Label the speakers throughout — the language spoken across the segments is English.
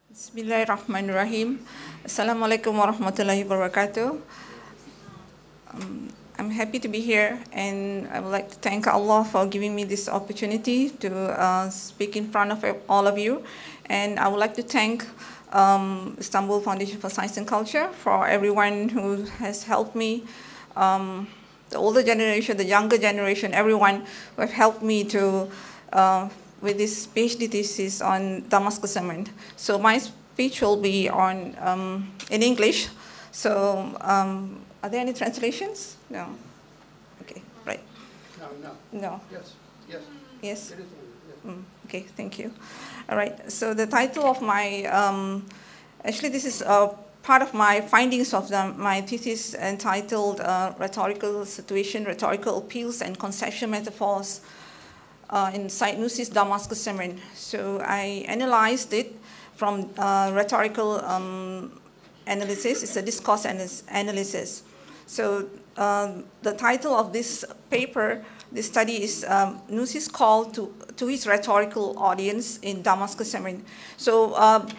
Speaker 1: Bismillahirrahmanirrahim. Assalamualaikum warahmatullahi wabarakatuh. I'm happy to be here, and I would like to thank Allah for giving me this opportunity to speak in front of all of you. And I would like to thank Istanbul Foundation for Science and Culture for everyone who has helped me, the older generation, the younger generation, everyone who have helped me to with this PhD thesis on Damascus Sermon. So my speech will be on in English. So are there any translations? No. Okay, right. No.
Speaker 2: Yes.
Speaker 1: Yes. Okay, thank you. All right. So the title of my actually this is part of my findings of my thesis entitled "Rhetorical Situation, Rhetorical Appeals, and Conceptual Metaphors." In Said Nursi's Damascus Sermon. So I analyzed it from rhetorical analysis. It's a discourse analysis. So the title of this paper, this study, is Nursi's call to his rhetorical audience in Damascus Sermon. So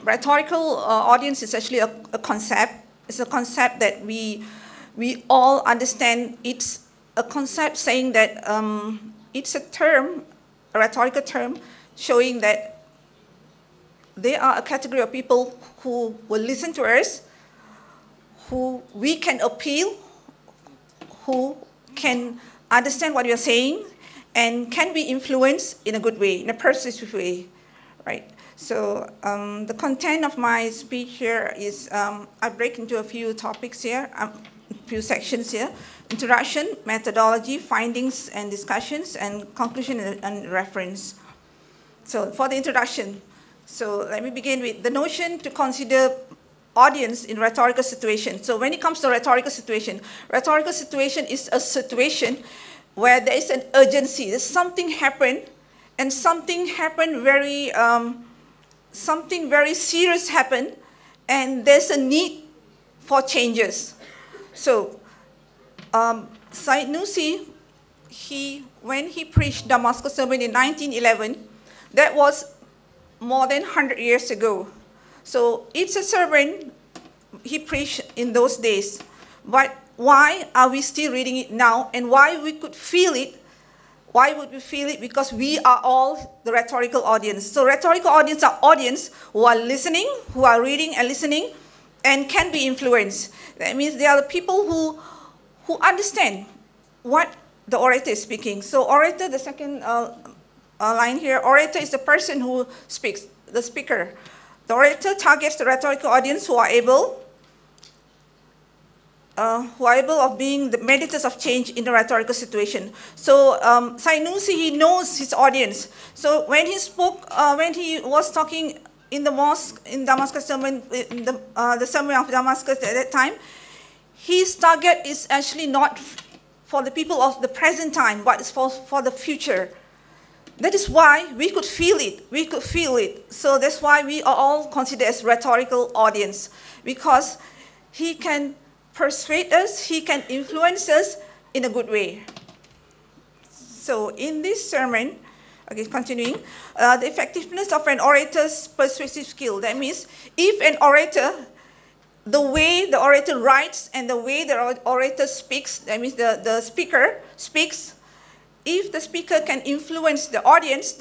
Speaker 1: rhetorical audience is actually a concept. It's a concept that we all understand. It's a concept saying that it's a term, a rhetorical term, showing that they are a category of people who will listen to us, who we can appeal, who can understand what we are saying, and can be influenced in a good way, in a persuasive way, right? So the content of my speech here is, I break into a few topics here, a few sections here. Introduction, methodology, findings and discussions, and conclusion and reference. So for the introduction, so let me begin with the notion to consider audience in rhetorical situation. So when it comes to rhetorical situation is a situation where there is an urgency. There's something happened, and something very serious happened, and there's a need for changes. So Said Nursi, when he preached Damascus Sermon in 1911, that was more than 100 years ago. So it's a sermon he preached in those days. But why are we still reading it now, and why we could feel it? Why would we feel it? Because we are all the rhetorical audience. So rhetorical audience are audience who are listening, who are reading and listening, and can be influenced. That means they are the people who understand what the orator is speaking. So orator, the second line here, orator is the person who speaks, the speaker. The orator targets the rhetorical audience who are able of being the mediators of change in the rhetorical situation. So Said Nursi, he knows his audience. So when he spoke, when he was talking in the mosque, in Damascus Sermon, in the Sermon of Damascus at that time, his target is actually not for the people of the present time, but it's for the future. That is why we could feel it. We could feel it. So that's why we are all considered as rhetorical audience, because he can persuade us, he can influence us in a good way. So in this sermon, okay, continuing, the effectiveness of an orator's persuasive skill. That means if an orator, the way the orator writes and the way the orator speaks, that means the speaker speaks, if the speaker can influence the audience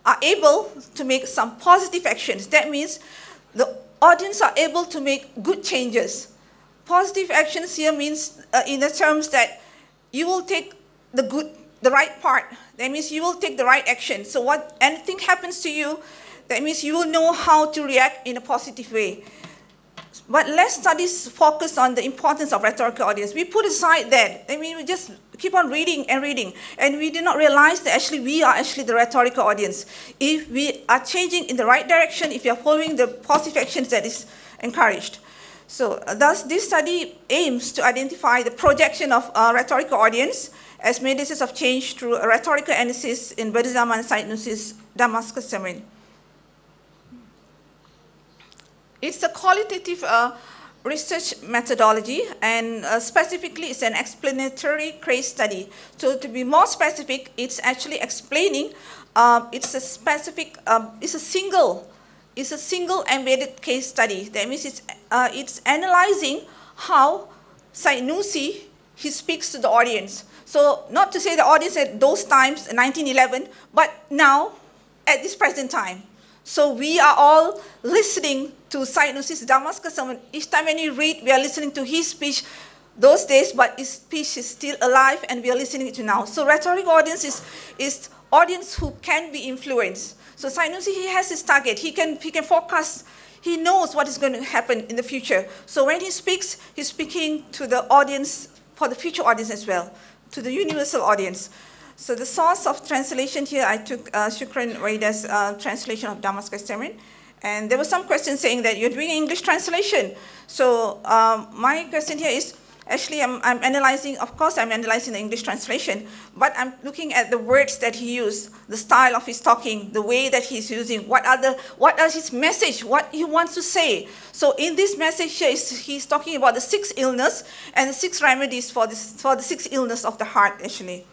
Speaker 1: are able to make some positive actions. That means the audience are able to make good changes. Positive actions here means in the terms that you will take the right part. That means you will take the right action. So what anything happens to you, that means you will know how to react in a positive way. But less studies focus on the importance of rhetorical audience. We put aside that. I mean, we just keep on reading and reading. And we did not realize that actually we are actually the rhetorical audience. If we are changing in the right direction, if you are following the positive actions that is encouraged. So thus this study aims to identify the projection of rhetorical audience as mediators of change through a rhetorical analysis in Bediüzzaman Said Nursi's Damascus Sermon. It's a qualitative research methodology, and specifically it's an explanatory case study. So to be more specific, it's actually explaining, it's a single embedded case study. That means it's analyzing how Said Nursi, he speaks to the audience. So not to say the audience at those times, 1911, but now at this present time. So we are all listening to Said Nursi's Damascus sermon. Each time when we read, we are listening to his speech those days, but his speech is still alive and we are listening to it now. So rhetoric audience is audience who can be influenced. So Said Nursi, he has his target. He can forecast. He knows what is going to happen in the future. So when he speaks, he's speaking to the audience, for the future audience as well, to the universal audience. So the source of translation here, I took Shukran Waida's translation of Damascus sermon. And there was some question saying that you're doing English translation. So my question here is, actually I'm analyzing, of course I'm analyzing the English translation, but I'm looking at the words that he used, the style of his talking, the way that he's using, what are his message, what he wants to say. So in this message here, he's talking about the 6 illness and the 6 remedies for the 6 illness of the heart, actually.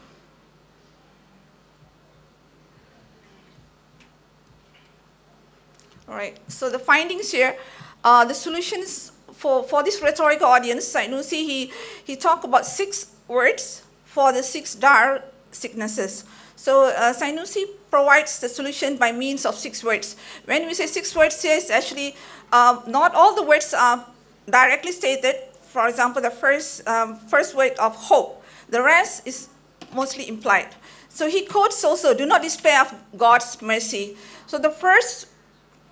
Speaker 1: All right, so the findings here, the solutions for this rhetorical audience, Said Nursi, he talked about 6 words for the 6 dire sicknesses. So Said Nursi provides the solution by means of 6 words. When we say 6 words here, it's actually not all the words are directly stated. For example, the first word of hope. The rest is mostly implied. So he quotes also, do not despair of God's mercy. So the first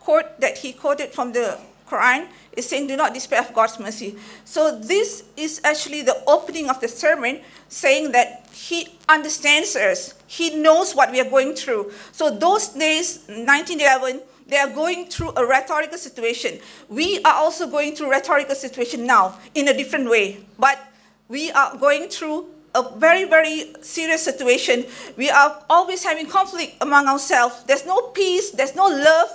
Speaker 1: quote that he quoted from the Quran is saying, do not despair of God's mercy. So this is actually the opening of the sermon, saying that he understands us. He knows what we are going through. So those days, 1911, they are going through a rhetorical situation. We are also going through a rhetorical situation now in a different way. But we are going through a very, very serious situation. We are always having conflict among ourselves. There's no peace. There's no love.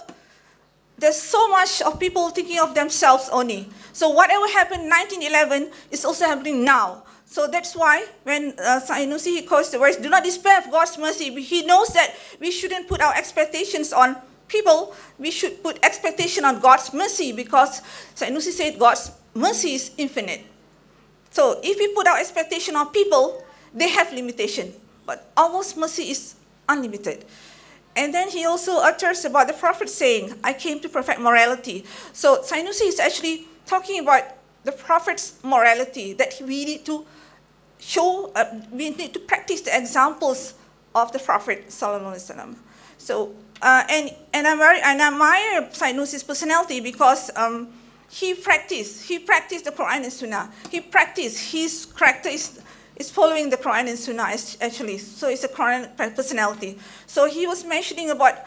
Speaker 1: There's so much of people thinking of themselves only. So whatever happened in 1911 is also happening now. So that's why when Said Nursi, he quotes the words, do not despair of God's mercy. He knows that we shouldn't put our expectations on people. We should put expectation on God's mercy, because Said Nursi said God's mercy is infinite. So if we put our expectation on people, they have limitation. But Allah's mercy is unlimited. And then he also utters about the Prophet saying, I came to perfect morality. So Said Nursi is actually talking about the Prophet's morality, that we need to show, we need to practice the examples of the Prophet Sallallahu Alaihi Wasallam. So, and I admire Said Nursi's personality, because he practiced the Quran and Sunnah. He practiced, his character is following the Quran and Sunnah, actually. So it's a Quran personality. So he was mentioning about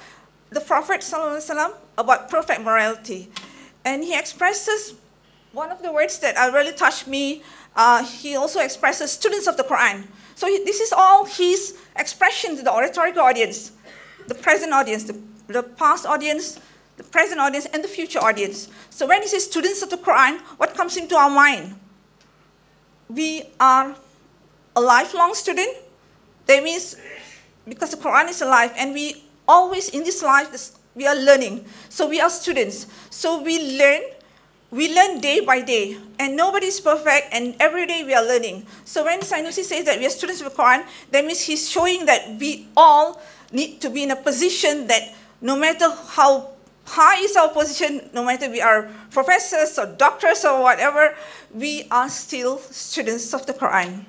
Speaker 1: the Prophet ﷺ, about perfect morality. And he expresses, one of the words that really touched me, he also expresses students of the Quran. So this is all his expression to the rhetorical audience, the present audience, the past audience, the present audience, and the future audience. So when he says students of the Quran, what comes into our mind? We are a lifelong student. That means because the Quran is alive, and we always in this life we are learning. So we are students. So we learn day by day, and nobody is perfect, and every day we are learning. So when Said Nursi says that we are students of the Quran, that means he's showing that we all need to be in a position that no matter how high is our position, no matter we are professors or doctors or whatever, we are still students of the Quran.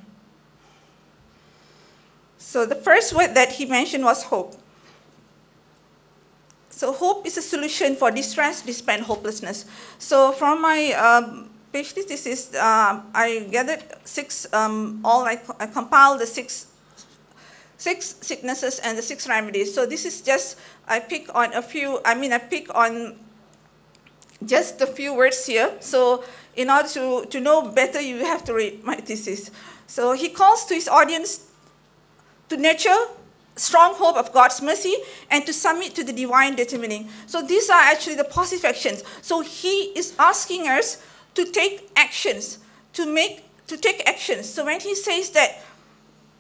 Speaker 1: So the first word that he mentioned was hope. So hope is a solution for distress, despair, and hopelessness. So from my PhD thesis, I gathered 6, I compiled the 6 sicknesses and the 6 remedies. So this is just, I pick on a few, I pick on just a few words here. So in order to know better, you have to read my thesis. So he calls to his audience to nurture strong hope of God's mercy, and to submit to the divine determining. So these are actually the positive actions. So he is asking us to take actions, to take actions. So when he says that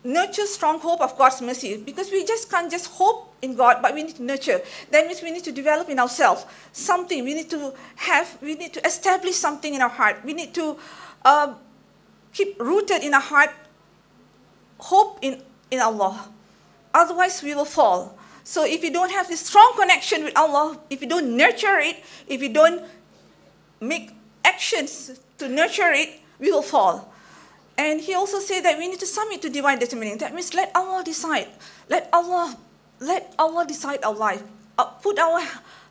Speaker 1: nurture strong hope of God's mercy, because we just can't just hope in God, but we need to nurture. That means we need to develop in ourselves something. We need to establish something in our heart. We need to keep rooted in our heart hope in Allah. Otherwise, we will fall. So if you don't have this strong connection with Allah, if you don't nurture it, if you don't make actions to nurture it, we will fall. And he also said that we need to submit to divine determining. That means let Allah decide. Let Allah decide our life. Put our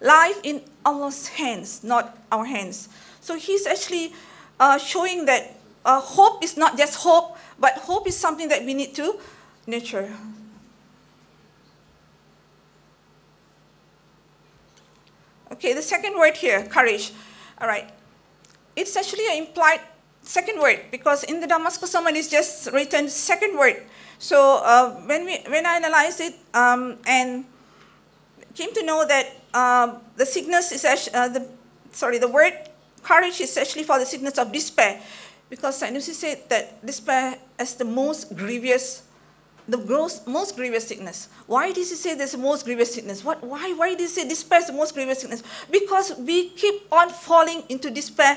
Speaker 1: life in Allah's hands, not our hands. So he's actually showing that hope is not just hope, but hope is something that we need to nurture. Okay, the second word here, courage. All right. It's actually an implied second word, because in the Damascus sermon it's just written second word. So when I analyzed it and came to know that the sickness is actually, the word courage is actually for the sickness of despair, because Sanusi said that despair is the most grievous sickness. Why does he say there's the most grievous sickness? Why did he say despair is the most grievous sickness? Because we keep on falling into despair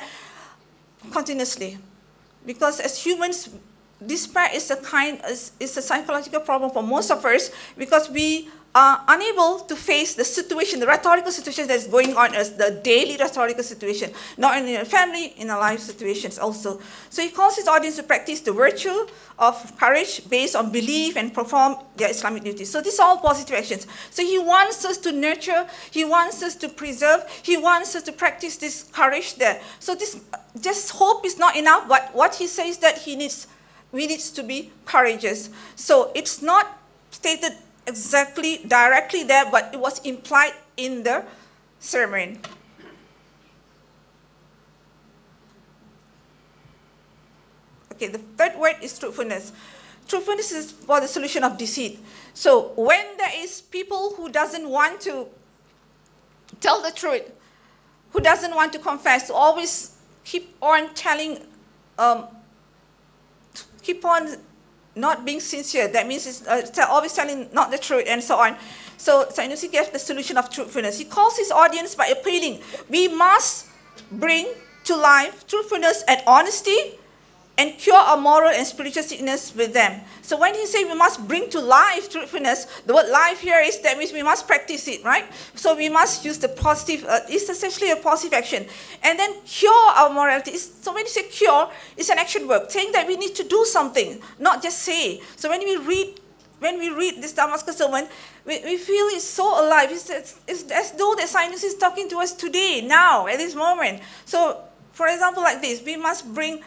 Speaker 1: continuously. Because as humans, despair is a psychological problem for most of us, because we are unable to face the situation, the rhetorical situation that's going on as the daily rhetorical situation, not only in our family, in our life situations also. So he calls his audience to practice the virtue of courage based on belief and perform their Islamic duties. So these are all positive actions. So he wants us to nurture, he wants us to preserve, he wants us to practice this courage there. So this just hope is not enough, but what he says that we need to be courageous. So it's not stated exactly directly there, but it was implied in the sermon. Okay, the third word is truthfulness. Truthfulness is for the solution of deceit. So when there is people who doesn't want to tell the truth, who doesn't want to confess, who always keep on telling, keep on not being sincere, that means it's always telling not the truth and so on. So Sanusi gave the solution of truthfulness. He calls his audience by appealing, we must bring to life truthfulness and honesty and cure our moral and spiritual sickness with them. So when he says we must bring to life truthfulness, the word life here is, that means we must practice it, right? So we must use the positive, it's essentially a positive action. And then cure our morality. So when you say cure, it's an action verb, saying that we need to do something, not just say. So when we read this Damascus sermon, we feel it's so alive. It's as though the science is talking to us today, now, at this moment. So for example, like this, we must bring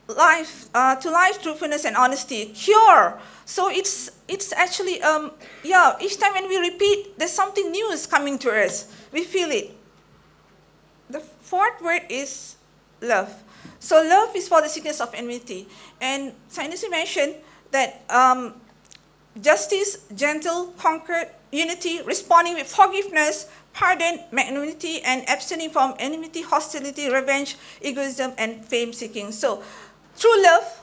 Speaker 1: life to life, truthfulness and honesty. Cure. So it's actually each time when we repeat, there's something new is coming to us. We feel it. The fourth word is love. So love is for the sickness of enmity. And Sanusi mentioned that justice, gentle, conquered, unity, responding with forgiveness, pardon, magnanimity, and abstaining from enmity, hostility, revenge, egoism, and fame-seeking. So, through love,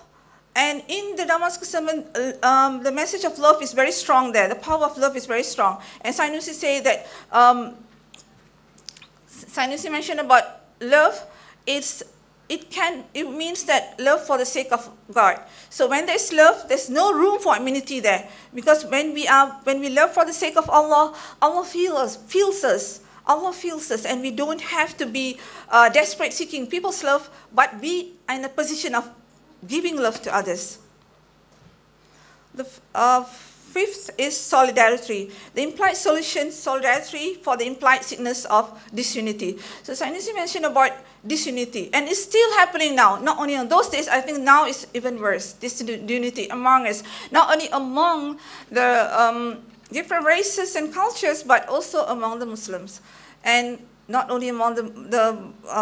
Speaker 1: and in the Damascus sermon, the message of love is very strong there. The power of love is very strong. And Sanusi say that, Sanusi mentioned about love, it means that love for the sake of God. So when there's love, there's no room for enmity there. Because when we love for the sake of Allah, Allah feels us. Allah feels us, and we don't have to be desperate seeking people's love, but be in a position of giving love to others. The fifth is solidarity. The implied solution, solidarity for the implied sickness of disunity. So Sanusi mentioned about disunity, and it's still happening now. Not only in those days, I think now it's even worse, disunity among us. Not only among the different races and cultures, but also among the Muslims. And not only among the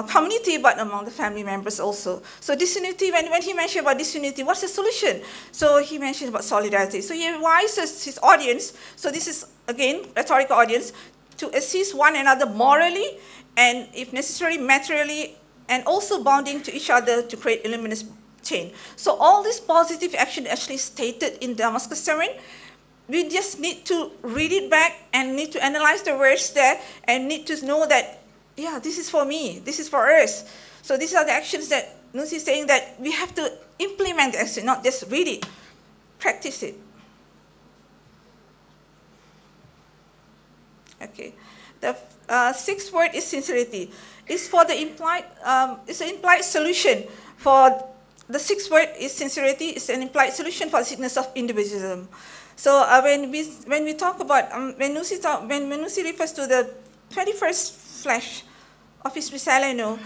Speaker 1: community, but among the family members also. So disunity, when he mentioned about disunity, what's the solution? So he mentioned about solidarity. So he advises his audience, so this is, again, rhetorical audience, to assist one another morally and, if necessary, materially, and also bonding to each other to create a luminous chain. So all this positive action actually stated in Damascus sermon. We just need to read it back and need to analyze the words there and need to know that, yeah, this is for me, this is for us. So these are the actions that Nursi is saying that we have to implement the action, not just read it, practice it. Okay. The sixth word is sincerity. It's for the implied, it's an implied solution for the sixth word is sincerity. It's an implied solution for the sickness of individualism. So when we talk about when Nursi refers to the 21st flash of his Risalah,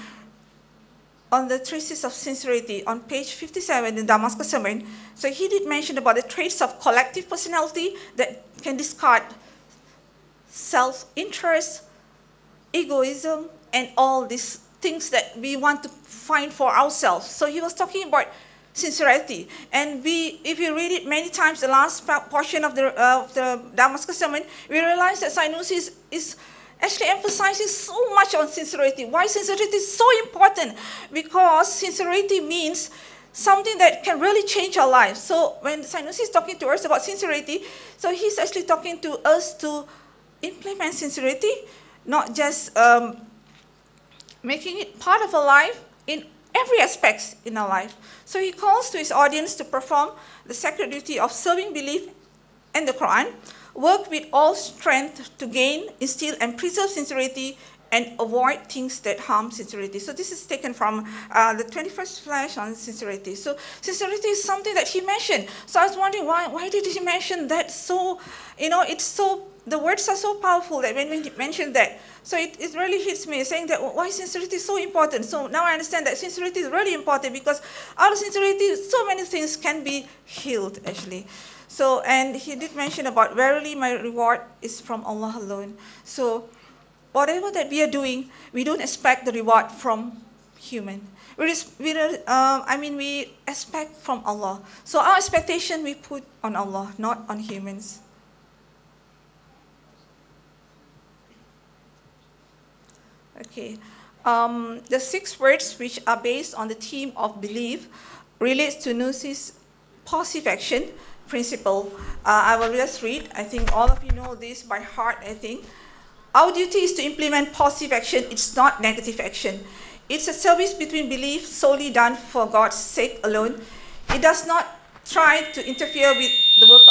Speaker 1: on the traces of sincerity on page 57 in Damascus sermon, so he did mention about the traits of collective personality that can discard self-interest, egoism, and all these things that we want to find for ourselves. So he was talking about sincerity. And if you read it many times, the last portion of the Damascus sermon, we realize that Nursi is actually emphasizing so much on sincerity. Why sincerity is so important? Because sincerity means something that can really change our lives. So when Nursi is talking to us about sincerity, so he's actually talking to us to implement sincerity, not just making it part of our life in every aspect in our life. So he calls to his audience to perform the sacred duty of serving belief and the Quran, work with all strength to gain, instill, and preserve sincerity, and avoid things that harm sincerity. So this is taken from the 21st flash on sincerity. So sincerity is something that he mentioned. So I was wondering, why did he mention that? So, the words are so powerful that when we mentioned that, so it really hits me, saying that why sincerity is so important. So now I understand that sincerity is really important, because out of sincerity, so many things can be healed, actually. So, and he did mention about, verily my reward is from Allah alone. So whatever that we are doing, we don't expect the reward from human. We expect from Allah. So our expectation we put on Allah, not on humans. Okay. The 6 words which are based on the theme of belief relates to Nursi's positive action principle. I will just read. I think all of you know this by heart, I think. Our duty is to implement positive action. It's not negative action. It's a service between belief solely done for God's sake alone. It does not try to interfere with the work